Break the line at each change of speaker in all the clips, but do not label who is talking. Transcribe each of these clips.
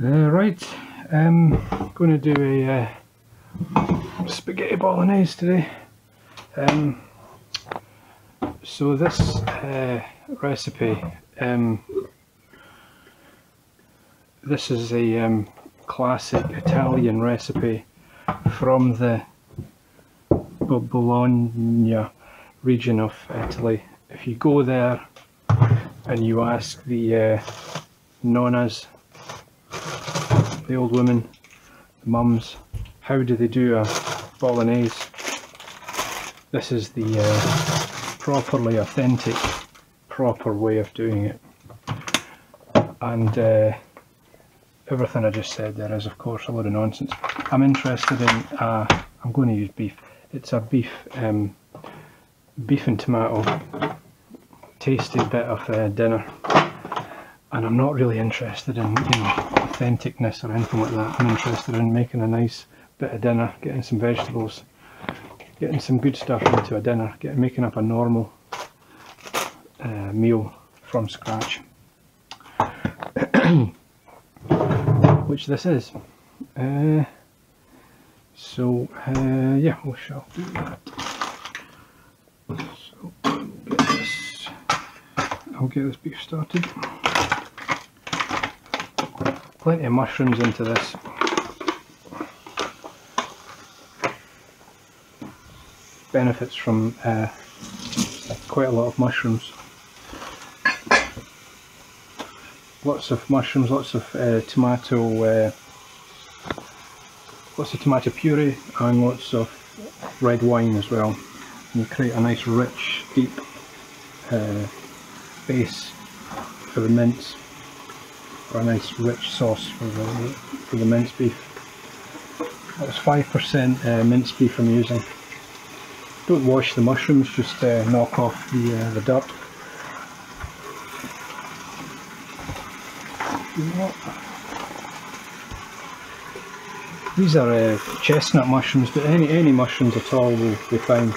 Right, I'm going to do a spaghetti bolognese today. So this recipe, this is a classic Italian recipe from the Bologna region of Italy. If you go there and you ask the nonnas, the old women, the mums, how do they do a bolognese, this is the properly authentic, proper way of doing it. And everything I just said there is of course a load of nonsense. I'm interested in, I'm going to use beef. It's a beef and tomato tasty bit of dinner, and I'm not really interested in, authenticness or anything like that. I'm interested in making a nice bit of dinner, getting some vegetables, getting some good stuff into a dinner, making up a normal meal from scratch, which this is. Yeah, we shall do that. So I'll get this beef started. Plenty of mushrooms into this. Benefits from quite a lot of mushrooms. Lots of mushrooms, lots of tomato puree, and lots of red wine as well. And you create a nice rich, deep base for the mince, or a nice rich sauce for the minced beef. That's 5% minced beef I'm using. Don't wash the mushrooms, just knock off the dirt. These are chestnut mushrooms, but any mushrooms at all will be fine.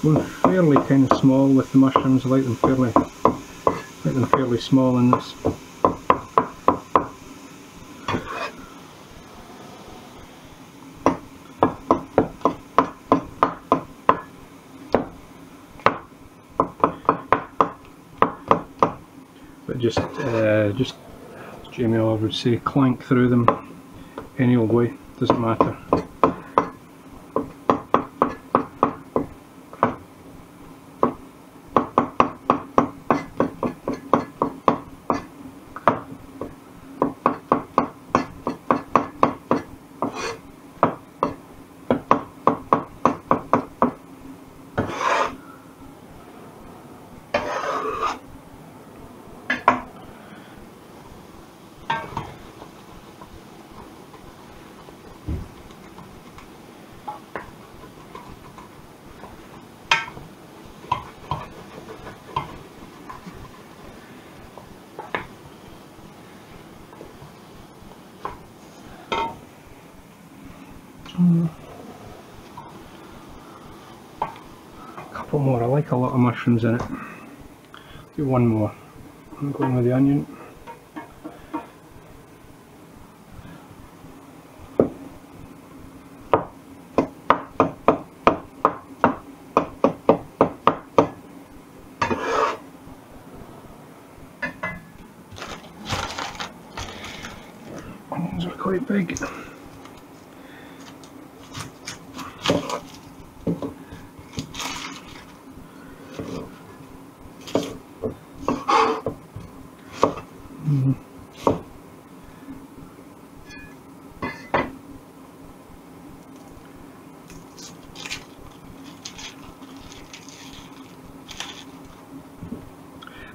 Going fairly kind of small with the mushrooms. I like them fairly small in this. But just as Jamie Oliver would say, clank through them any old way, doesn't matter. A couple more. I like a lot of mushrooms in it. Do one more. I'm going with the onion. Onions are quite big.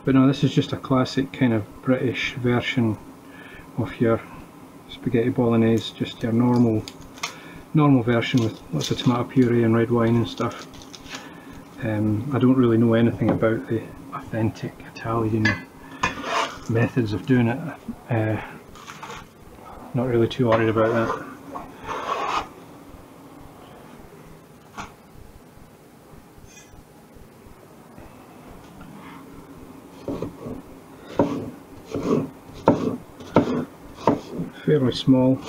But no, this is just a classic kind of British version of your spaghetti bolognese, just your normal normal version with lots of tomato puree and red wine and stuff. I don't really know anything about the authentic Italian methods of doing it. Not really too worried about that. Fairly small.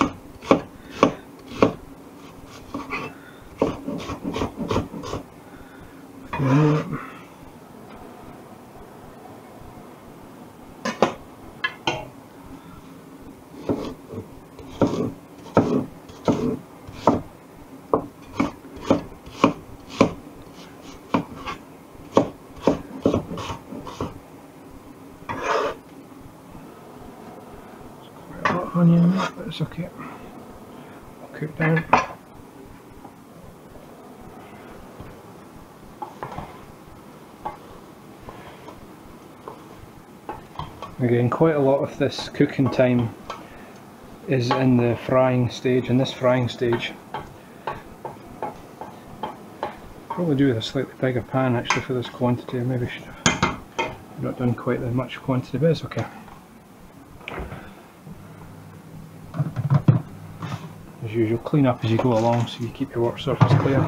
Onion, but it's okay. I'll cook down. Again, quite a lot of this cooking time is in the frying stage, in this frying stage. Probably do with a slightly bigger pan actually for this quantity. I maybe should have not done quite as much quantity, but it's okay. As usual, clean up as you go along so you keep your work surface clear.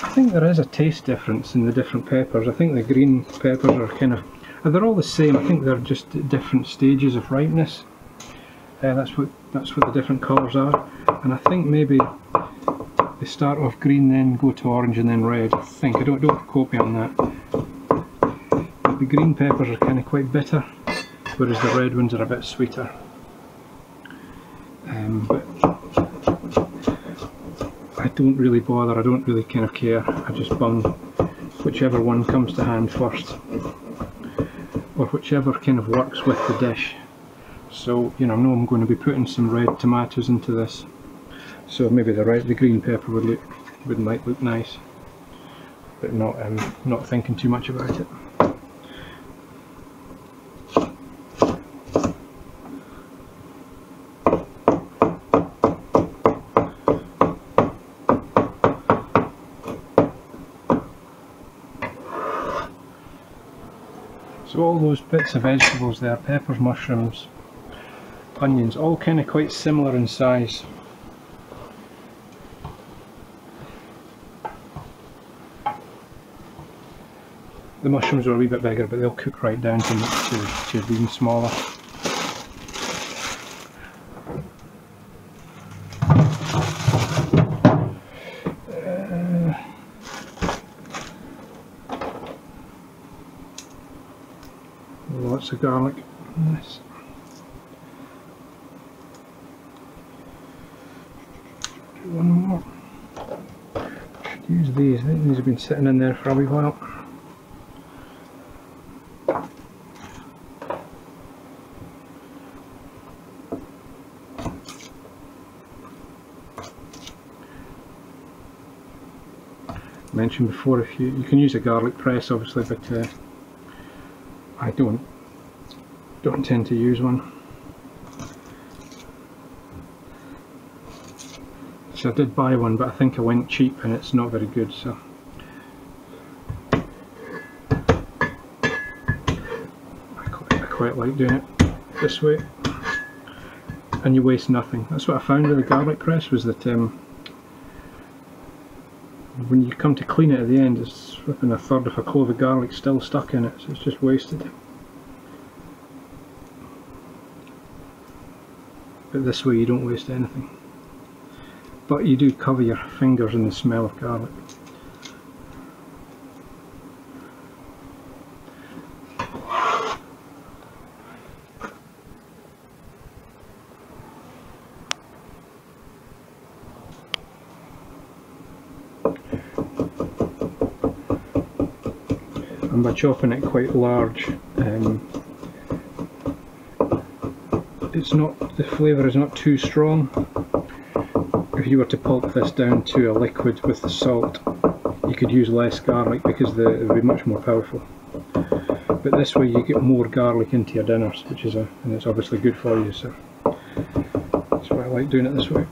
I think there is a taste difference in the different peppers. I think the green peppers are kind of, they're all the same. I think they're just at different stages of ripeness. That's what the different colours are, and I think maybe they start off green, then go to orange, and then red. I think. I don't quote me on that. The green peppers are kind of quite bitter, whereas the red ones are a bit sweeter. But I don't really bother. I don't really kind of care. I just bung whichever one comes to hand first, or whichever kind of works with the dish. So, you know, I know I'm going to be putting some red tomatoes into this, so maybe the green pepper might look nice, but not thinking too much about it. So all those bits of vegetables there, peppers, mushrooms, onions, all kind of quite similar in size. The mushrooms are a wee bit bigger, but they'll cook right down to even smaller. Lots of garlic in this. Do one more. Should use these. I think these have been sitting in there for a wee while. Mentioned before, if you can use a garlic press obviously, but I don't tend to use one. So I did buy one, but I think I went cheap and it's not very good, so I quite like doing it this way, and you waste nothing. That's what I found with the garlic press, was that when you come to clean it at the end, it's flipping a third of a clove of garlic still stuck in it, so it's just wasted. But this way you don't waste anything. But you do cover your fingers in the smell of garlic. And by chopping it quite large, it's not, the flavour is not too strong. If you were to pulp this down to a liquid with the salt, you could use less garlic because it would be much more powerful. But this way you get more garlic into your dinners, which is and it's obviously good for you, so that's why I like doing it this way.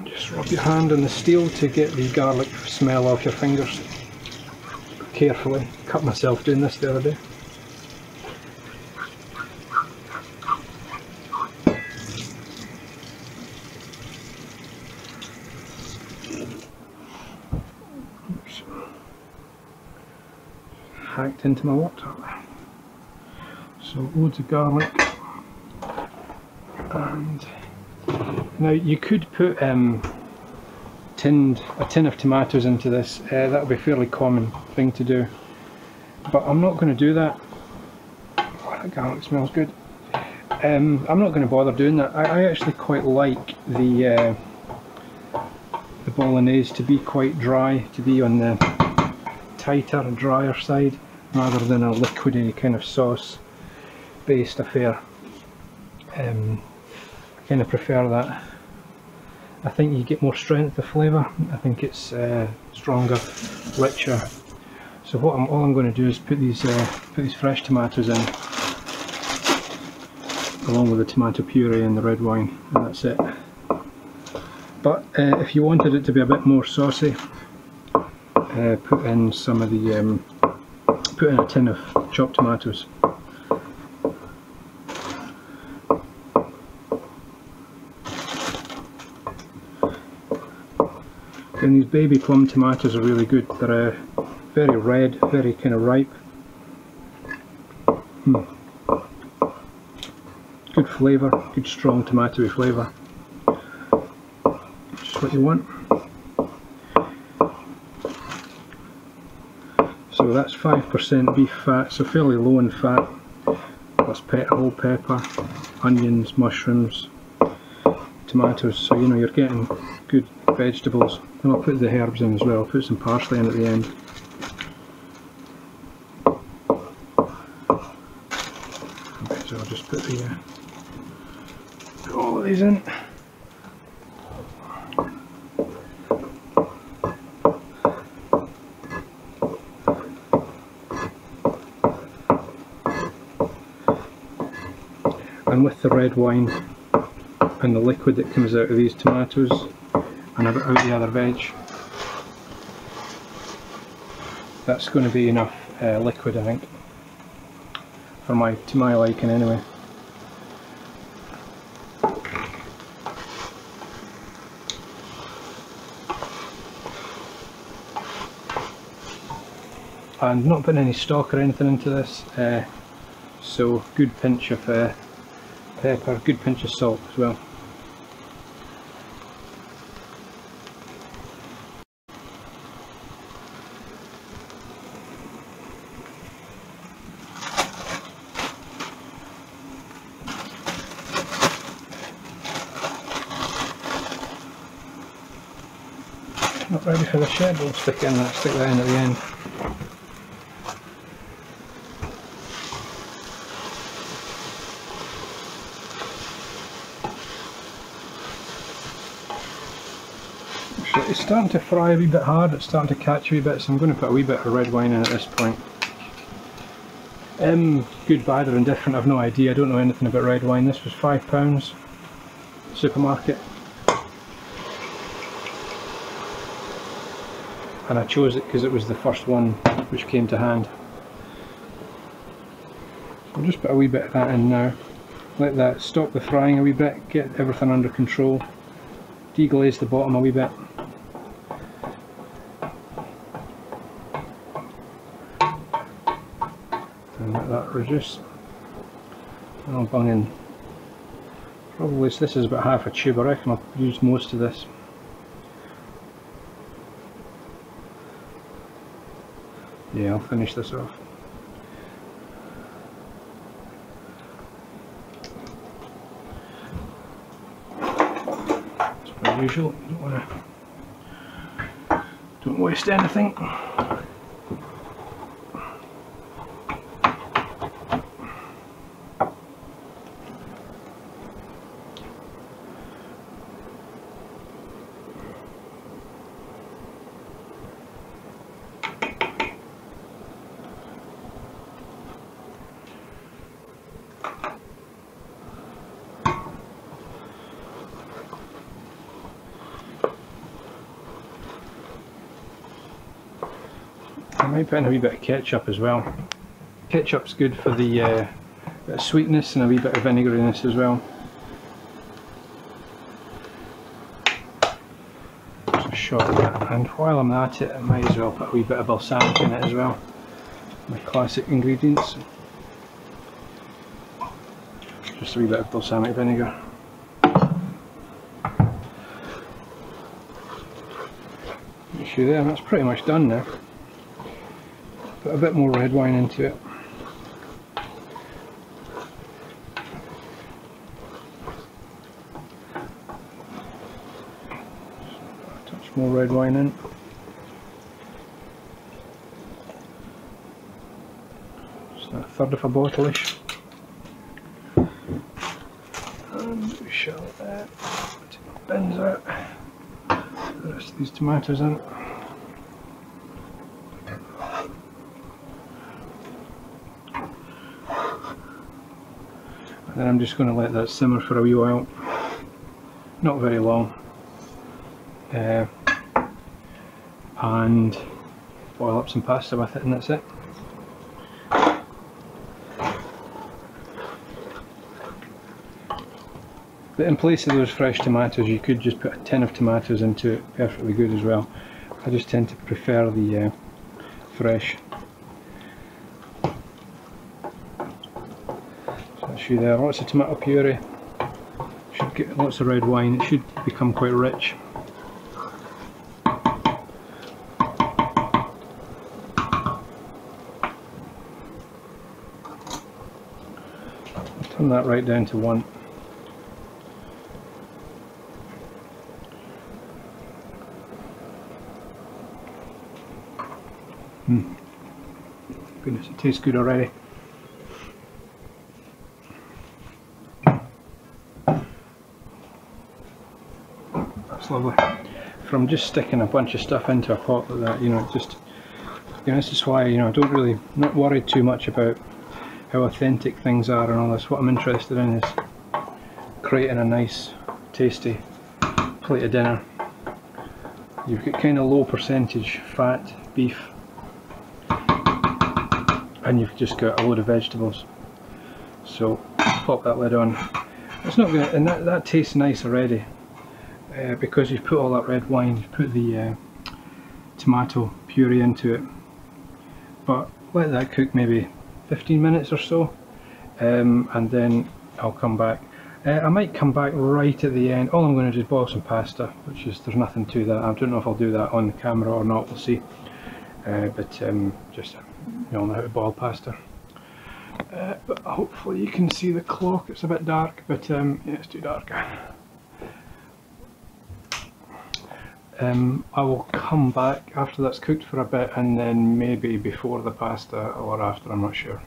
Just rub your hand on the steel to get the garlic smell off your fingers. Carefully. Cut myself doing this the other day. Oops. Hacked into my laptop. So loads of garlic. And now you could put a tin of tomatoes into this. That would be a fairly common thing to do, but I'm not going to do that. Oh, that garlic smells good. I'm not going to bother doing that. I actually quite like the Bolognaise to be quite dry, to be on the tighter and drier side rather than a liquidy kind of sauce based affair. I kind of prefer that. I think you get more strength of flavour. I think it's stronger, richer. So all I'm going to do is put these fresh tomatoes in, along with the tomato puree and the red wine, and that's it. But if you wanted it to be a bit more saucy, put in some of the put in a tin of chopped tomatoes. And these baby plum tomatoes are really good. They're very red, very kind of ripe. Good flavour, good strong tomatoey flavour. Just what you want. So that's 5% beef fat, so fairly low in fat. Plus whole pepper, onions, mushrooms, tomatoes. So you know you're getting good vegetables. And I'll put the herbs in as well. I'll put some parsley in at the end. Okay, so I'll just put all of these in. And with the red wine and the liquid that comes out of these tomatoes and a bit out the other veg, that's going to be enough liquid, I think, to my liking anyway. And not putting any stock or anything into this, so good pinch of pepper, good pinch of salt as well. Not ready for the shed, we'll stick that in at the end. So it's starting to fry a wee bit hard, it's starting to catch a wee bit, so I'm going to put a wee bit of red wine in at this point. Good, bad or indifferent, I've no idea, I don't know anything about red wine. This was £5, supermarket. And I chose it because it was the first one which came to hand. So I'll just put a wee bit of that in now. Let that stop the frying a wee bit, get everything under control. Deglaze the bottom a wee bit. And let that reduce. And I'll bung in, probably this is about half a tube, I reckon I'll use most of this. Yeah, I'll finish this off. usual. Don't waste anything. I might put in a wee bit of ketchup as well. Ketchup's good for the bit of sweetness and a wee bit of vinegariness as well. Just a shot of that. And while I'm at it, I might as well put a wee bit of balsamic in it as well. My classic ingredients. Just a wee bit of balsamic vinegar. See there, that's pretty much done now. Put a bit more red wine into it. A touch more red wine in. Just a third of a bottle-ish. And we shall take the bins out. The rest of these tomatoes in. And then I'm just going to let that simmer for a wee while, not very long, and boil up some pasta with it, and that's it. But in place of those fresh tomatoes, you could just put a tin of tomatoes into it, perfectly good as well. I just tend to prefer the fresh. There, lots of tomato puree, should get lots of red wine, it should become quite rich. Turn that right down to 1. Goodness, it tastes good already. Lovely. From just sticking a bunch of stuff into a pot like that, this is why, I don't really, not worried too much about how authentic things are and all this. What I'm interested in is creating a nice, tasty plate of dinner. You've got kind of low percentage fat beef, and you've just got a load of vegetables. So pop that lid on. It's not gonna, and that tastes nice already. Because you've put all that red wine, you've put the tomato puree into it, but let that cook maybe 15 minutes or so, and then I'll come back. I might come back right at the end. All I'm going to do is boil some pasta, which is, there's nothing to that. I don't know if I'll do that on the camera or not, we'll see, but just, you all know how to boil pasta. But hopefully you can see the clock. It's a bit dark, but yeah, it's too dark. I will come back after that's cooked for a bit, and then maybe before the pasta or after, I'm not sure.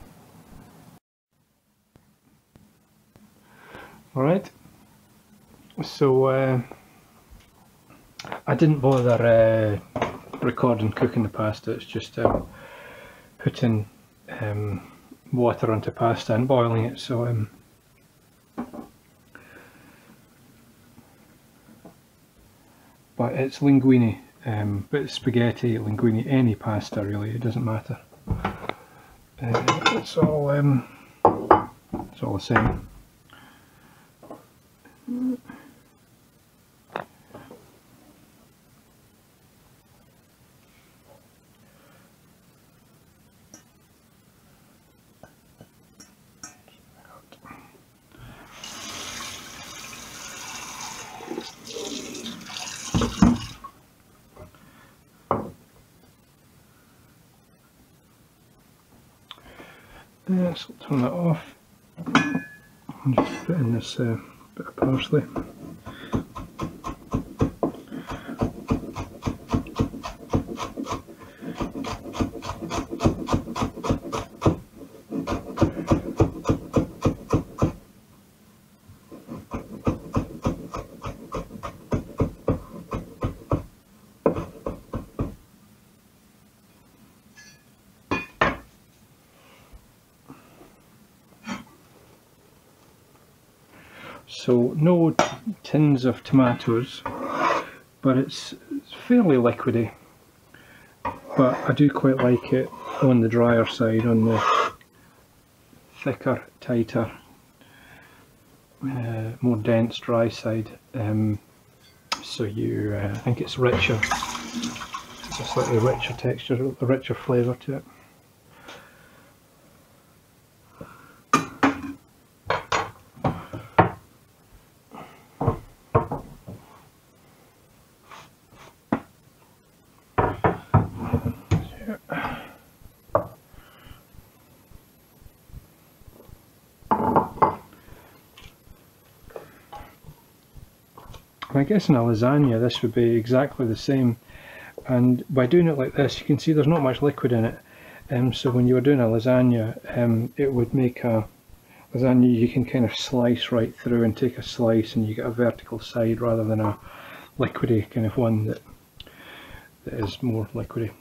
Alright, so I didn't bother recording cooking the pasta, it's just putting water onto pasta and boiling it, so but it's linguine, but it's spaghetti, linguine, any pasta really, it doesn't matter. It's all the same. So I'll turn that off and just put in this bit of parsley. So no tins of tomatoes, but it's fairly liquidy. But I do quite like it on the drier side, on the thicker, tighter, more dense dry side. So I think it's richer. It's a slightly richer texture, a richer flavour to it. I guess in a lasagna this would be exactly the same, and by doing it like this you can see there's not much liquid in it, so when you were doing a lasagna it would make a lasagna you can kind of slice right through and take a slice and you get a vertical side rather than a liquidy kind of one that is more liquidy.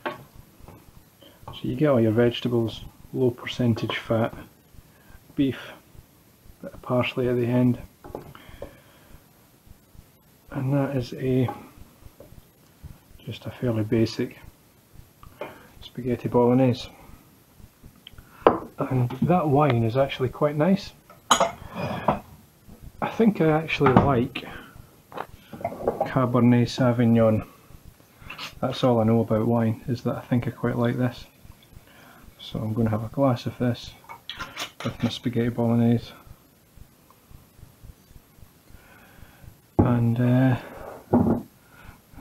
So you get all your vegetables, low percentage fat, beef, bit of parsley at the end. And that is just a fairly basic spaghetti bolognese. And that wine is actually quite nice. I think I actually like Cabernet Sauvignon. That's all I know about wine, is that I think I quite like this. So I'm going to have a glass of this with my spaghetti bolognese.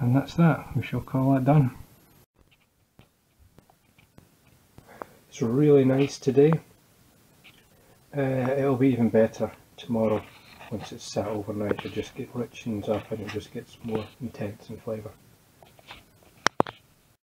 And that's that. We shall call that done. It's really nice today. It'll be even better tomorrow once it's sat overnight. It just gets richens up and it just gets more intense in flavour.